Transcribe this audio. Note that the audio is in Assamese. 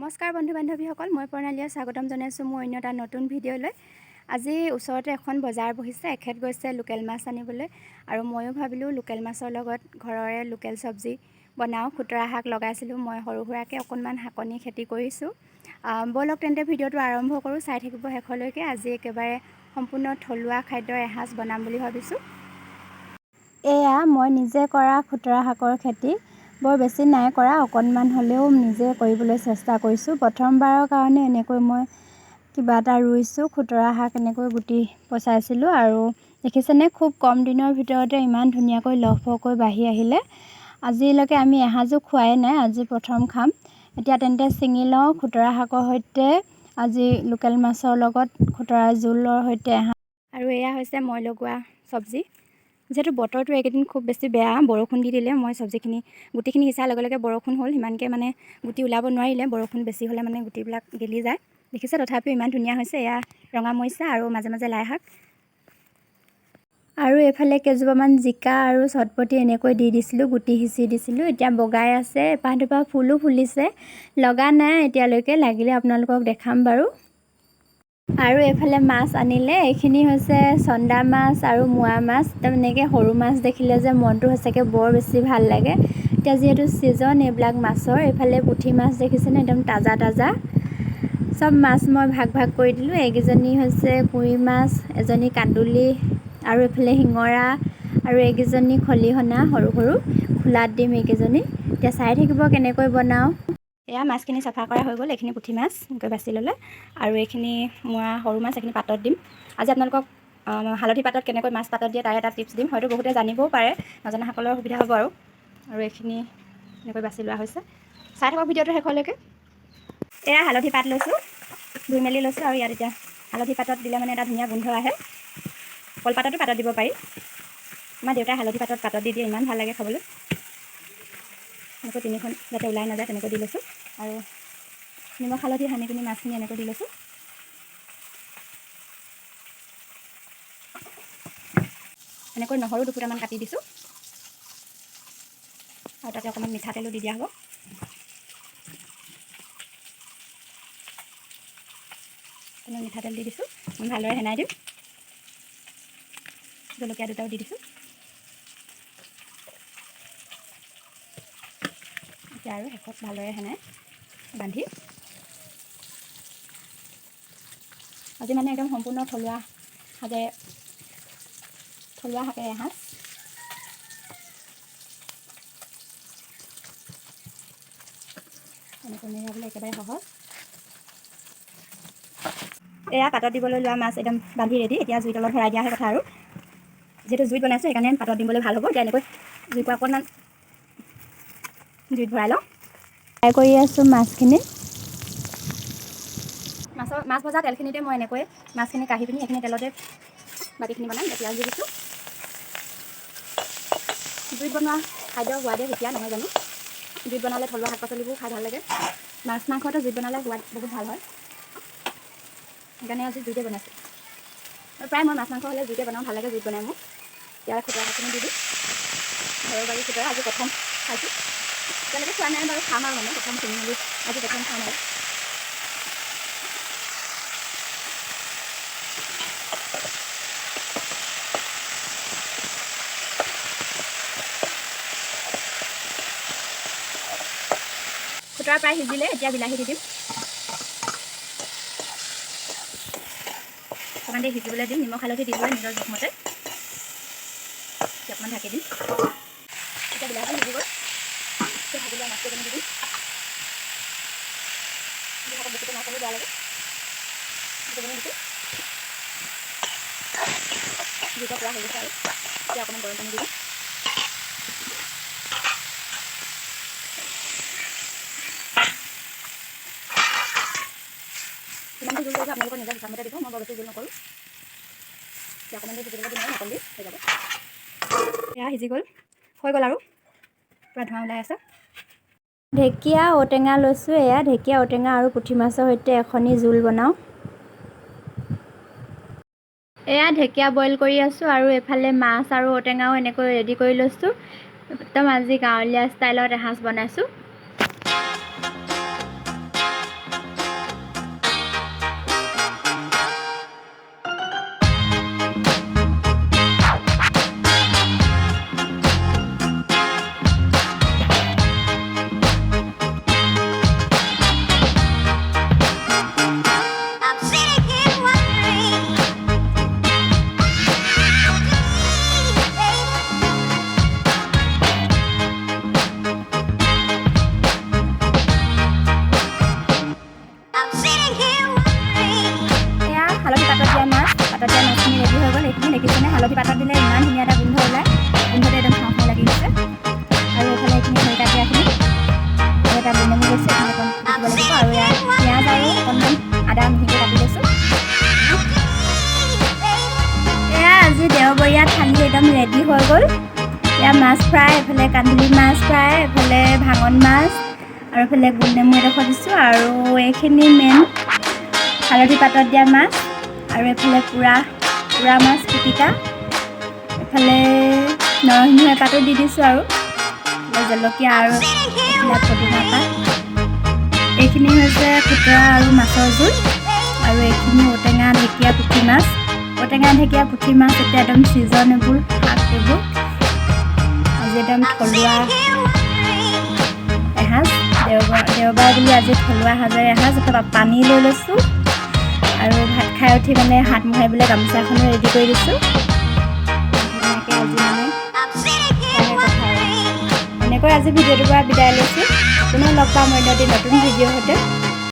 নমস্কাৰ বন্ধু বান্ধৱীসকল, মই প্ৰণালীয়ে স্বাগতম জনাইছোঁ মোৰ অন্য এটা নতুন ভিডিঅ'লৈ। আজি ওচৰতে এখন বজাৰ বহিছে, এখেত গৈছে লোকেল মাছ আনিবলৈ আৰু ময়ো ভাবিলোঁ লোকেল মাছৰ লগত ঘৰৰে লোকেল চব্জি বনাওঁ। খুতৰা শাক লগাইছিলোঁ, মই সৰু সুৰাকৈ অকণমান শাকনি খেতি কৰিছোঁ। ব'লক তেন্তে ভিডিঅ'টো আৰম্ভ কৰোঁ, চাই থাকিব শেষলৈকে। আজি একেবাৰে সম্পূৰ্ণ থলুৱা খাদ্যৰ এসাঁজ বনাম বুলি ভাবিছোঁ। এয়া মই নিজে কৰা খুতৰা শাকৰ খেতি। বৰ বেছি নাই কৰা, অকণমান হ'লেও নিজে কৰিবলৈ চেষ্টা কৰিছোঁ। প্ৰথমবাৰৰ কাৰণে এনেকৈ মই কিবা এটা ৰুইছোঁ। খুতৰা শাক এনেকৈ গুটি পচাইছিলোঁ আৰু দেখিছেনে, খুব কম দিনৰ ভিতৰতে ইমান ধুনীয়াকৈ লহপহকৈ বাঢ়ি আহিলে। আজিলৈকে আমি এসাঁজো খোৱাই নাই, আজি প্ৰথম খাম। এতিয়া তেন্তে ছিঙি লওঁ খুতৰা শাকৰ সৈতে, আজি লোকেল মাছৰ লগত খুতৰা জোলৰ সৈতে এসাঁজ। আৰু এয়া হৈছে মই লগোৱা চব্জি। যিহেতু বতৰটো এইকেইদিন খুব বেছি বেয়া, বৰষুণ দি দিলে, মই চব্জিখিনি গুটিখিনি সিঁচাৰ লগে লগে বৰষুণ হ'ল, সিমানকৈ মানে গুটি ওলাব নোৱাৰিলে। বৰষুণ বেছি হ'লে মানে গুটিবিলাক গেলি যায়। দেখিছে, তথাপিও ইমান ধুনীয়া হৈছে। এয়া ৰঙা মৰিচা আৰু মাজে মাজে লাই শাক, আৰু এইফালে কেইজোপামান জিকা আৰু চটপটি এনেকৈ দি দিছিলোঁ, গুটি সিঁচি দিছিলোঁ। এতিয়া বগাই আছে, এপাহ দুপাহ ফুলো ফুলিছে, লগা নাই এতিয়ালৈকে, লাগিলে আপোনালোকক দেখাম বাৰু। আৰু এইফালে মাছ আনিলে, এইখিনি হৈছে চন্দা মাছ আৰু মোৱা মাছ। তেনেকৈ সৰু মাছ দেখিলে যে মনটো সঁচাকৈ বৰ বেছি ভাল লাগে। এতিয়া যিহেতু ছিজন এইবিলাক মাছৰ, এইফালে পুঠি মাছ দেখিছেনে, একদম তাজা তাজা। চব মাছ মই ভাগ ভাগ কৰি দিলোঁ। এইকেইজনী হৈছে কুৰি মাছ, এজনী কান্দুলি আৰু এইফালে শিঙৰা, আৰু এইকেইজনী খলিহনা সৰু সৰু, খোলাত দিম এইকেইজনী। এতিয়া চাই থাকিব কেনেকৈ বনাওঁ। এয়া মাছখিনি চাফা কৰা হৈ গ'ল, এইখিনি পুঠি মাছ এনেকৈ বাছি ল'লে, আৰু এইখিনি মোৱা সৰু মাছ, এইখিনি পাতত দিম। আজি আপোনালোকক হালধি পাতত কেনেকৈ মাছ পাতত দিয়ে তাৰ এটা টিপছ দিম, হয়তো বহুতে জানিবও পাৰে, নজনাসকলৰ সুবিধা হ'ব আৰু। এইখিনি এনেকৈ বাছি লোৱা হৈছে, চাই থাকক ভিডিঅ'টো শেষলৈকে। এয়া হালধি পাত লৈছোঁ, ধুই মেলি লৈছোঁ, আৰু ইয়াত এতিয়া হালধি পাতত দিলে মানে এটা ধুনীয়া গোন্ধ আহে। কলপাততো পাতত দিব পাৰি, আমাৰ দেউতাই হালধি পাতত দি দিয়ে, ইমান ভাল লাগে খাবলৈ। এনেকৈ তিনিখন যাতে ওলাই নাযায় তেনেকৈ দি লৈছোঁ, আৰু নিমখ হালধি সানি পিনি মাছখিনি এনেকৈ দি লৈছোঁ। এনেকৈ নহৰু দুফুটামান কাটি দিছোঁ, আৰু তাতে অকণমান মিঠাতেলো দি দিয়া হ'ব। অকণমান মিঠাতেল দি দিছোঁ, ভালদৰে সেনাই দিম। জলকীয়া দুটাও দি দিছোঁ। এতিয়া আৰু শেষত ভালদৰে সেনাই বান্ধি, আজি মানে একদম সম্পূৰ্ণ থলুৱা শাকেৰে এসাঁজ। এনেকৈ মেৰিয়াবলৈ একেবাৰে সহজ। এয়া পাতত দিবলৈ লোৱা মাছ একদম বান্ধি ৰেডি। এতিয়া জুইৰ তলত ভৰাই দিয়াহে কথা, আৰু যিহেতু জুইত বনাইছোঁ সেইকাৰণে পাতত দিবলৈ ভাল হ'ব। এতিয়া এনেকৈ জুইৰ পৰা অকণমান জুইত ভৰাই লওঁ। ফ্ৰাই কৰি আছোঁ মাছখিনি। মাছ ভজা তেলখিনিতে মই এনেকৈ মাছখিনি কাঢ়ি পিনি এইখিনি তেলতে বাকীখিনি বনাম। পিঁয়াজ দি দিছোঁ। জুইত বনোৱা খাদ্যৰ সোৱাদে সুকীয়া, নহয় জানো? জুইত বনালে থলুৱা শাক পাচলিবোৰ খাই ভাল লাগে। মাছ মাংসটো জুইত বনালে সোৱাদ বহুত ভাল হয়, সেইকাৰণে আজি জুইতে বনাইছোঁ। আৰু প্ৰায় মই মাছ মাংস হ'লে জুইতে বনাওঁ, ভাল লাগে জুইত বনাই মোৰ। ইয়াৰ খুতৰা শাকখিনি দি দিওঁ, ঘৰৰ বাৰী খুতৰা, আজি প্ৰথম খাইছোঁ। তেনেকৈ খোৱা নাই বাৰু, খাম আৰু মানে প্ৰথম কিনি মেলি আজি প্ৰথম খাম আৰু। খুতৰা প্ৰায় সিজিলে, এতিয়া বিলাহী দি দিম। অকণমান দেৰি সিজিবলৈ দিম, নিমখ হালধি দি দিবলৈ নিজৰ জোখমতে। অকণমান ঢাকি দিম। এতিয়া বিলাহী সিজি গ'ল, ভাজি লোৱা মাছটো দি দিম। বেছিকৈ মাছ হ'লে বেয়া লাগে, দিছোঁ। জুইটা পুৰা হৈ গৈছে, আৰু এতিয়া অকণমান গৰম পানী দি দিম। যিমানটো জোল কৰিব আপোনালোকৰ নিজৰ হিচাপমতে দিব, মই বৰ বেছি জোল নকৰোঁ। এতিয়া অকণমান দেৰি সিজিবলৈ দিম আৰু ঢাকন দি, হৈ যাব। এয়া সিজি গ'ল, হৈ গ'ল, আৰু পূৰা ধোঁৱা ওলাই আছে। ঢেকীয়া ঔটেঙা লৈছোঁ। এয়া ঢেকীয়া ঔটেঙা আৰু পুঠি মাছৰ সৈতে এখনি জোল বনাওঁ। এয়া ঢেকীয়া বইল কৰি আছোঁ, আৰু এইফালে মাছ আৰু ঔটেঙাও এনেকৈ ৰেডি কৰি লৈছোঁ। একদম আজি গাঁৱলীয়া ষ্টাইলত এসাঁজ বনাইছোঁ। হালধি পাতত দিলে ইমান ধুনীয়া এটা গোন্ধ ওলায় গোন্ধতে একদম খাওঁ খাওঁ লাগি গৈছে আৰু এইফালে এইখিনি খৰিকা দিয়াখিনি আৰু এটা বনেমি লৈছোঁ এইখিনি অকণ দিব লাগিব আৰু ইয়াত পিঁয়াজ আৰু অকণমান আদা মিহিকৈ কাটি লৈছোঁ এয়া আজি দেওবৰীয়া থালি একদম ৰেডি হৈ গ'ল এয়া মাছ ফ্ৰাই এফালে কান্ধুলি মাছ ফ্ৰাই এফালে ভাঙন মাছ আৰু এফালে গোল নেমু এডোখৰ দিছোঁ আৰু এইখিনি মেইন হালধি পাতত দিয়া মাছ আৰু এফালে পুৰা মাছ পিটিকা এফালে নৰসিংহ এপাতো দি দিছোঁ আৰু জলকীয়া আৰু এফালে পদিনা পাত এইখিনি হৈছে খুতৰা আৰু মাছৰ জোল আৰু এইখিনি ঔটেঙা ঢেকীয়া পুঠি মাছ ঔটেঙা ঢেকীয়া পুঠি মাছ এতিয়া একদম ছিজনেবল শাক এইবোৰ আজি একদম থলুৱা এসাঁজ দেওবাৰ বুলি আজি থলুৱা সাজেৰে এসাঁজ এফালে পানী লৈ লৈছোঁ আৰু ভাত খাই উঠি মানে হাত মোহাৰিবলৈ গামোচা এখনো ৰেডি কৰি দিছোঁ ধুনীয়াকৈ আজি মানে এনেকৈ আজি ভিডিঅ'টোৰ পৰা বিদায় লৈছোঁ পুনৰ লগ পাম অন্য এটি নতুন ভিডিঅ'ৰ সৈতে